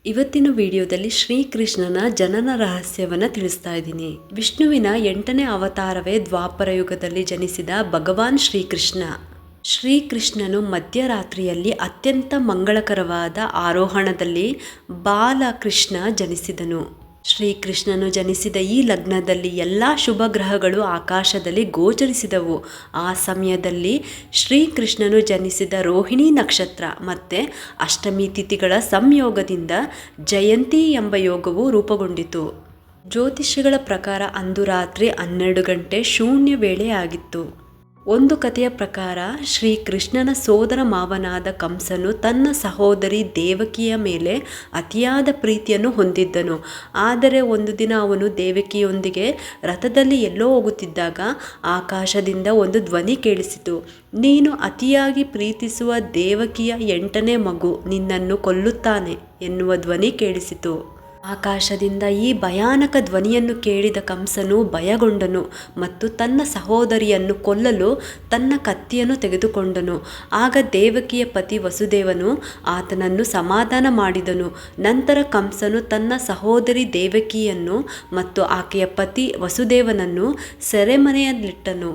ಇವತ್ತಿನ ವಿಡಿಯೋದಲ್ಲಿ ಶ್ರೀಕೃಷ್ಣನ ಜನನ ರಹಸ್ಯವನ್ನು ತಿಳಿಸ್ತಾ ಇದ್ದೀನಿ. ವಿಷ್ಣುವಿನ 8ನೇ ಅವತಾರವೇ ದ್ವಾಪರ ಯುಗದಲ್ಲಿ ಜನಿಸಿದ ಭಗವಾನ್ ಶ್ರೀಕೃಷ್ಣ. ಶ್ರೀಕೃಷ್ಣನು ಮಧ್ಯರಾತ್ರಿಯಲ್ಲಿ ಅತ್ಯಂತ ಮಂಗಳಕರವಾದ ಆರೋಹಣದಲ್ಲಿ ಬಾಲಕೃಷ್ಣ ಜನಿಸಿದನು. ಶ್ರೀಕೃಷ್ಣನು ಜನಿಸಿದ ಈ ಲಗ್ನದಲ್ಲಿ ಎಲ್ಲ ಶುಭ ಗ್ರಹಗಳು ಆಕಾಶದಲ್ಲಿ ಗೋಚರಿಸಿದವು. ಆ ಸಮಯದಲ್ಲಿ ಶ್ರೀಕೃಷ್ಣನು ಜನಿಸಿದ ರೋಹಿಣಿ ನಕ್ಷತ್ರ ಮತ್ತು ಅಷ್ಟಮಿ ತಿಥಿಗಳ ಸಂಯೋಗದಿಂದ ಜಯಂತಿ ಎಂಬ ಯೋಗವು ರೂಪುಗೊಂಡಿತು. ಜ್ಯೋತಿಷಿಗಳ ಪ್ರಕಾರ ಅಂದು ರಾತ್ರಿ 12 ಗಂಟೆ ಶೂನ್ಯ ವೇಳೆ ಆಗಿತ್ತು. ಒಂದು ಕಥೆಯ ಪ್ರಕಾರ ಶ್ರೀಕೃಷ್ಣನ ಸೋದರ ಮಾವನಾದ ಕಂಸನು ತನ್ನ ಸಹೋದರಿ ದೇವಕಿಯ ಮೇಲೆ ಅತಿಯಾದ ಪ್ರೀತಿಯನ್ನು ಹೊಂದಿದ್ದನು. ಆದರೆ ಒಂದು ದಿನ ಅವನು ದೇವಕಿಯೊಂದಿಗೆ ರಥದಲ್ಲಿ ಎಲ್ಲೋ ಹೋಗುತ್ತಿದ್ದಾಗ ಆಕಾಶದಿಂದ ಒಂದು ಧ್ವನಿ ಕೇಳಿಸಿತು. ನೀನು ಅತಿಯಾಗಿ ಪ್ರೀತಿಸುವ ದೇವಕಿಯ 8ನೇ ಮಗು ನಿನ್ನನ್ನು ಕೊಲ್ಲುತ್ತಾನೆ ಎನ್ನುವ ಧ್ವನಿ ಕೇಳಿಸಿತು. ಆಕಾಶದಿಂದ ಈ ಭಯಾನಕ ಧ್ವನಿಯನ್ನು ಕೇಳಿದ ಕಂಸನು ಭಯಗೊಂಡನು ಮತ್ತು ತನ್ನ ಸಹೋದರಿಯನ್ನು ಕೊಲ್ಲಲು ತನ್ನ ಕತ್ತಿಯನ್ನು ತೆಗೆದುಕೊಂಡನು. ಆಗ ದೇವಕಿಯ ಪತಿ ವಸುದೇವನು ಆತನನ್ನು ಸಮಾಧಾನ ಮಾಡಿದನು. ನಂತರ ಕಂಸನು ತನ್ನ ಸಹೋದರಿ ದೇವಕಿಯನ್ನು ಮತ್ತು ಆಕೆಯ ಪತಿ ವಸುದೇವನನ್ನು ಸೆರೆಮನೆಯಲ್ಲಿಟ್ಟನು.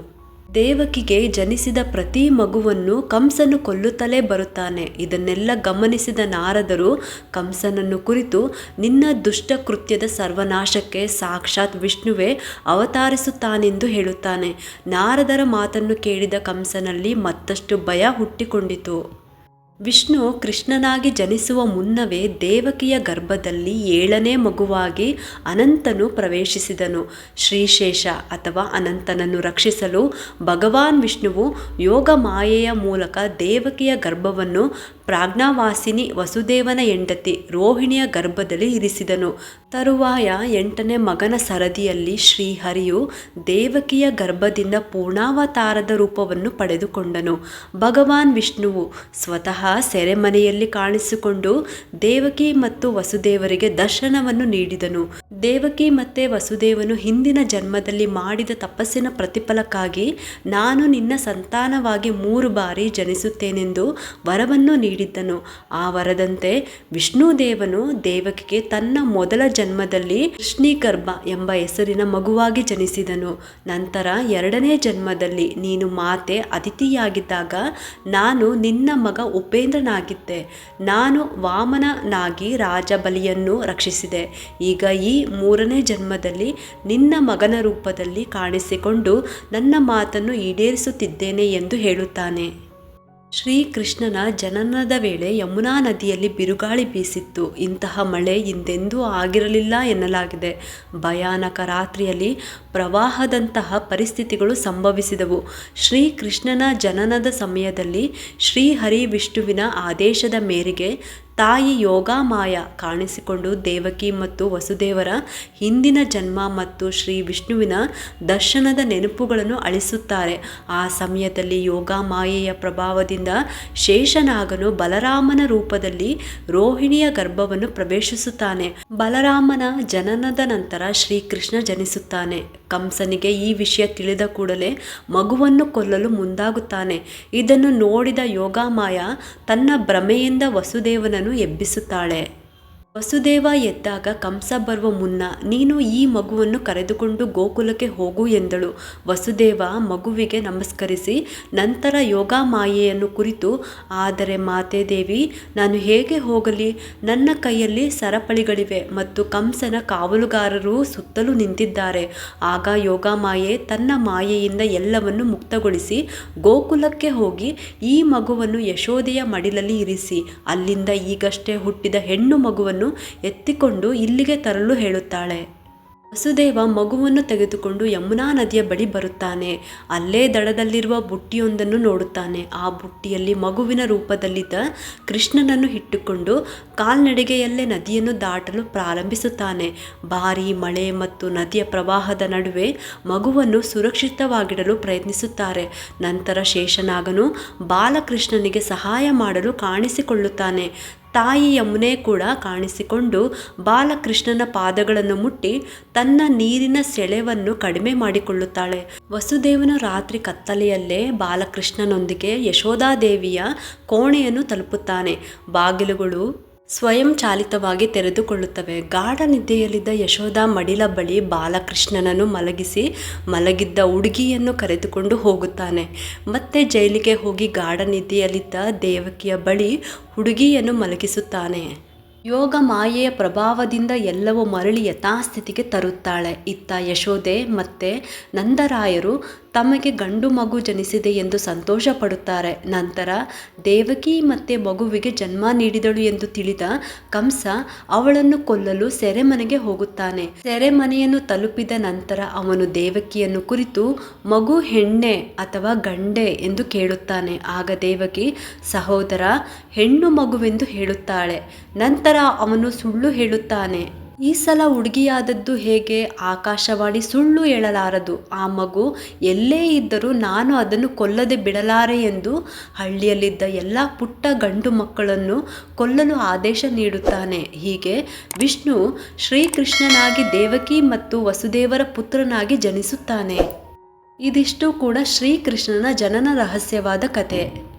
ದೇವಕಿಗೆ ಜನಿಸಿದ ಪ್ರತಿ ಮಗುವನ್ನು ಕಂಸನು ಕೊಲ್ಲುತ್ತಲೇ ಬರುತ್ತಾನೆ. ಇದನ್ನೆಲ್ಲ ಗಮನಿಸಿದ ನಾರದರು ಕಂಸನನ್ನು ಕುರಿತು, ನಿನ್ನ ದುಷ್ಟ ಕೃತ್ಯದ ಸರ್ವನಾಶಕ್ಕೆ ಸಾಕ್ಷಾತ್ ವಿಷ್ಣುವೇ ಅವತರಿಸುತ್ತಾನೆಂದು ಹೇಳುತ್ತಾನೆ. ನಾರದರ ಮಾತನ್ನು ಕೇಳಿದ ಕಂಸನಲ್ಲಿ ಮತ್ತಷ್ಟು ಭಯ ಹುಟ್ಟಿಕೊಂಡಿತು. ವಿಷ್ಣು ಕೃಷ್ಣನಾಗಿ ಜನಿಸುವ ಮುನ್ನವೇ ದೇವಕಿಯ ಗರ್ಭದಲ್ಲಿ 7ನೇ ಮಗುವಾಗಿ ಅನಂತನು ಪ್ರವೇಶಿಸಿದನು. ಶ್ರೀಶೇಷ ಅಥವಾ ಅನಂತನನ್ನು ರಕ್ಷಿಸಲು ಭಗವಾನ್ ವಿಷ್ಣುವು ಯೋಗ ಮಾಯೆಯ ಮೂಲಕ ದೇವಕಿಯ ಗರ್ಭವನ್ನು ಪ್ರಾಜ್ಞಾವಾಸಿನಿ ವಸುದೇವನ ಹೆಂಡತಿ ರೋಹಿಣಿಯ ಗರ್ಭದಲ್ಲಿ ಇರಿಸಿದನು. ತರುವಾಯ 8ನೇ ಮಗನ ಸರದಿಯಲ್ಲಿ ಶ್ರೀಹರಿಯು ದೇವಕಿಯ ಗರ್ಭದಿಂದ ಪೂರ್ಣಾವತಾರದ ರೂಪವನ್ನು ಪಡೆದುಕೊಂಡನು. ಭಗವಾನ್ ವಿಷ್ಣುವು ಸ್ವತಃ ಸೆರೆಮನೆಯಲ್ಲಿ ಕಾಣಿಸಿಕೊಂಡು ದೇವಕಿ ಮತ್ತು ವಸುದೇವರಿಗೆ ದರ್ಶನವನ್ನು ನೀಡಿದನು. ದೇವಕಿ ಮತ್ತು ವಸುದೇವನು ಹಿಂದಿನ ಜನ್ಮದಲ್ಲಿ ಮಾಡಿದ ತಪಸ್ಸಿನ ಪ್ರತಿಫಲಕ್ಕಾಗಿ ನಾನು ನಿನ್ನ ಸಂತಾನವಾಗಿ 3 ಬಾರಿ ಜನಿಸುತ್ತೇನೆಂದು ವರವನ್ನು ನೀಡಿದ್ದನು. ಆ ವರದಂತೆ ವಿಷ್ಣುದೇವನು ದೇವಕಿಗೆ ತನ್ನ ಮೊದಲ ಜನ್ಮದಲ್ಲಿ ಕೃಷ್ಣೀಗರ್ಭ ಎಂಬ ಹೆಸರಿನ ಮಗುವಾಗಿ ಜನಿಸಿದನು. ನಂತರ 2ನೇ ಜನ್ಮದಲ್ಲಿ ನೀನು ಮಾತೆ ಅದಿತಿಯಾಗಿದ್ದಾಗ ನಾನು ನಿನ್ನ ಮಗ ಉಪೇಂದ್ರನಾಗಿದ್ದೆ. ನಾನು ವಾಮನನಾಗಿ ರಾಜ ಬಲಿಯನ್ನು ರಕ್ಷಿಸಿದೆ. ಈಗ ಈ 3ನೇ ಜನ್ಮದಲ್ಲಿ ನಿನ್ನ ಮಗನ ರೂಪದಲ್ಲಿ ಕಾಣಿಸಿಕೊಂಡು ನನ್ನ ಮಾತನ್ನು ಈಡೇರಿಸುತ್ತಿದ್ದೇನೆ ಎಂದು ಹೇಳುತ್ತಾನೆ. ಶ್ರೀಕೃಷ್ಣನ ಜನನದ ವೇಳೆ ಯಮುನಾ ನದಿಯಲ್ಲಿ ಬಿರುಗಾಳಿ ಬೀಸಿತ್ತು. ಇಂತಹ ಮಳೆ ಹಿಂದೆಂದೂ ಆಗಿರಲಿಲ್ಲ ಎನ್ನಲಾಗಿದೆ. ಭಯಾನಕ ರಾತ್ರಿಯಲ್ಲಿ ಪ್ರವಾಹದಂತಹ ಪರಿಸ್ಥಿತಿಗಳು ಸಂಭವಿಸಿದವು. ಶ್ರೀಕೃಷ್ಣನ ಜನನದ ಸಮಯದಲ್ಲಿ ಶ್ರೀಹರಿ ವಿಷ್ಣುವಿನ ಆದೇಶದ ಮೇರೆಗೆ ತಾಯಿ ಯೋಗಮಾಯ ಕಾಣಿಸಿಕೊಂಡು ದೇವಕಿ ಮತ್ತು ವಸುದೇವರ ಹಿಂದಿನ ಜನ್ಮ ಮತ್ತು ಶ್ರೀ ವಿಷ್ಣುವಿನ ದರ್ಶನದ ನೆನಪುಗಳನ್ನು ಅಳಿಸುತ್ತಾರೆ. ಆ ಸಮಯದಲ್ಲಿ ಯೋಗಮಾಯೆಯ ಪ್ರಭಾವದಿಂದ ಶೇಷನಾಗನು ಬಲರಾಮನ ರೂಪದಲ್ಲಿ ರೋಹಿಣಿಯ ಗರ್ಭವನ್ನು ಪ್ರವೇಶಿಸುತ್ತಾನೆ. ಬಲರಾಮನ ಜನನದ ನಂತರ ಶ್ರೀಕೃಷ್ಣ ಜನಿಸುತ್ತಾನೆ. ಕಂಸನಿಗೆ ಈ ವಿಷಯ ತಿಳಿದ ಕೂಡಲೇ ಮಗುವನ್ನು ಕೊಲ್ಲಲು ಮುಂದಾಗುತ್ತಾನೆ. ಇದನ್ನು ನೋಡಿದ ಯೋಗಮಾಯ ತನ್ನ ಭ್ರಮೆಯಿಂದ ವಸುದೇವನನ್ನು ಎಬ್ಬಿಸುತ್ತಾಳೆ. ವಸುದೇವ ಎದ್ದಾಗ ಕಂಸ ಬರುವ ಮುನ್ನ ನೀನು ಈ ಮಗುವನ್ನು ಕರೆದುಕೊಂಡು ಗೋಕುಲಕ್ಕೆ ಹೋಗು ಎಂದಳು. ವಸುದೇವ ಮಗುವಿಗೆ ನಮಸ್ಕರಿಸಿ ನಂತರ ಯೋಗಮಾಯೆಯನ್ನು ಕುರಿತು, ಆದರೆ ಮಾತೆ ದೇವಿ, ನಾನು ಹೇಗೆ ಹೋಗಲಿ? ನನ್ನ ಕೈಯಲ್ಲಿ ಸರಪಳಿಗಳಿವೆ ಮತ್ತು ಕಂಸನ ಕಾವಲುಗಾರರು ಸುತ್ತಲೂ ನಿಂತಿದ್ದಾರೆ. ಆಗ ಯೋಗಮಾಯೆ ತನ್ನ ಮಾಯೆಯಿಂದ ಎಲ್ಲವನ್ನು ಮುಕ್ತಗೊಳಿಸಿ ಗೋಕುಲಕ್ಕೆ ಹೋಗಿ ಈ ಮಗುವನ್ನು ಯಶೋದೆಯ ಮಡಿಲಲ್ಲಿ ಇರಿಸಿ ಅಲ್ಲಿಂದ ಈಗಷ್ಟೇ ಹುಟ್ಟಿದ ಹೆಣ್ಣು ಮಗುವನ್ನು ಎತ್ತಿಕೊಂಡು ಇಲ್ಲಿಗೆ ತರಲು ಹೇಳುತ್ತಾಳೆ. ವಸುದೇವ ಮಗುವನ್ನು ತೆಗೆದುಕೊಂಡು ಯಮುನಾ ನದಿಯ ಬಳಿ ಬರುತ್ತಾನೆ. ಅಲ್ಲೇ ದಡದಲ್ಲಿರುವ ಬುಟ್ಟಿಯೊಂದನ್ನು ನೋಡುತ್ತಾನೆ. ಆ ಬುಟ್ಟಿಯಲ್ಲಿ ಮಗುವಿನ ರೂಪದಲ್ಲಿದ್ದ ಕೃಷ್ಣನನ್ನು ಇಟ್ಟುಕೊಂಡು ಕಾಲ್ನಡಿಗೆಯಲ್ಲೇ ನದಿಯನ್ನು ದಾಟಲು ಪ್ರಾರಂಭಿಸುತ್ತಾನೆ. ಭಾರೀ ಮಳೆ ಮತ್ತು ನದಿಯ ಪ್ರವಾಹದ ನಡುವೆ ಮಗುವನ್ನು ಸುರಕ್ಷಿತವಾಗಿಡಲು ಪ್ರಯತ್ನಿಸುತ್ತಾರೆ. ನಂತರ ಶೇಷನಾಗನು ಬಾಲಕೃಷ್ಣನಿಗೆ ಸಹಾಯ ಮಾಡಲು ಕಾಣಿಸಿಕೊಳ್ಳುತ್ತಾನೆ. ತಾಯಿ ಯಮುನೆ ಕೂಡ ಕಾಣಿಸಿಕೊಂಡು ಬಾಲಕೃಷ್ಣನ ಪಾದಗಳನ್ನು ಮುಟ್ಟಿ ತನ್ನ ನೀರಿನ ಸೆಳೆವನ್ನು ಕಡಿಮೆ ಮಾಡಿಕೊಳ್ಳುತ್ತಾಳೆ. ವಸುದೇವನು ರಾತ್ರಿ ಕತ್ತಲೆಯಲ್ಲೇ ಬಾಲಕೃಷ್ಣನೊಂದಿಗೆ ಯಶೋಧಾದೇವಿಯ ಕೋಣೆಯನ್ನು ತಲುಪುತ್ತಾನೆ. ಬಾಗಿಲುಗಳು ಸ್ವಯಂ ಚಾಲಿತವಾಗಿ ತೆರೆದುಕೊಳ್ಳುತ್ತವೆ. ಗಾಢ ನಿದ್ದೆಯಲ್ಲಿದ್ದ ಯಶೋಧ ಮಡಿಲ ಬಳಿ ಬಾಲಕೃಷ್ಣನನ್ನು ಮಲಗಿಸಿ ಮಲಗಿದ್ದ ಹುಡುಗಿಯನ್ನು ಕರೆದುಕೊಂಡು ಹೋಗುತ್ತಾನೆ. ಮತ್ತೆ ಜೈಲಿಗೆ ಹೋಗಿ ಗಾಢ ನಿದ್ದೆಯಲ್ಲಿದ್ದ ದೇವಕಿಯ ಬಳಿ ಹುಡುಗಿಯನ್ನು ಮಲಗಿಸುತ್ತಾನೆ. ಯೋಗ ಮಾಯೆಯ ಪ್ರಭಾವದಿಂದ ಎಲ್ಲವೂ ಮರಳಿ ಯಥಾಸ್ಥಿತಿಗೆ ತರುತ್ತಾಳೆ. ಇತ್ತ ಯಶೋದೆ ಮತ್ತೆ ನಂದರಾಯರು ತಮಗೆ ಗಂಡು ಮಗು ಜನಿಸಿದೆ ಎಂದು ಸಂತೋಷ ಪಡುತ್ತಾರೆ. ನಂತರ ದೇವಕಿ ಮತ್ತೆ ಮಗುವಿಗೆ ಜನ್ಮ ನೀಡಿದಳು ಎಂದು ತಿಳಿದ ಕಂಸ ಅವಳನ್ನು ಕೊಲ್ಲಲು ಸೆರೆಮನೆಗೆ ಹೋಗುತ್ತಾನೆ. ಸೆರೆಮನೆಯನ್ನು ತಲುಪಿದ ನಂತರ ಅವನು ದೇವಕಿಯನ್ನು ಕುರಿತು ಮಗು ಹೆಣ್ಣೆ ಅಥವಾ ಗಂಡೆ ಎಂದು ಕೇಳುತ್ತಾನೆ. ಆಗ ದೇವಕಿ ಸಹೋದರ ಹೆಣ್ಣು ಮಗುವೆಂದು ಹೇಳುತ್ತಾಳೆ. ನಂತರ ಅವನು ಸುಳ್ಳು ಹೇಳುತ್ತಾನೆ. ಈ ಸಲ ಹುಡುಗಿಯಾದದ್ದು ಹೇಗೆ? ಆಕಾಶವಾಣಿ ಸುಳ್ಳು ಹೇಳಲಾರದು. ಆ ಮಗು ಎಲ್ಲೇ ಇದ್ದರೂ ನಾನು ಅದನ್ನು ಕೊಲ್ಲದೆ ಬಿಡಲಾರೆ ಎಂದು ಹಳ್ಳಿಯಲ್ಲಿದ್ದ ಎಲ್ಲ ಪುಟ್ಟ ಗಂಡು ಮಕ್ಕಳನ್ನು ಕೊಲ್ಲಲು ಆದೇಶ ನೀಡುತ್ತಾನೆ. ಹೀಗೆ ವಿಷ್ಣು ಶ್ರೀಕೃಷ್ಣನಾಗಿ ದೇವಕಿ ಮತ್ತು ವಸುದೇವರ ಪುತ್ರನಾಗಿ ಜನಿಸುತ್ತಾನೆ. ಇದಿಷ್ಟು ಕೂಡ ಶ್ರೀಕೃಷ್ಣನ ಜನನ ರಹಸ್ಯವಾದ ಕಥೆ.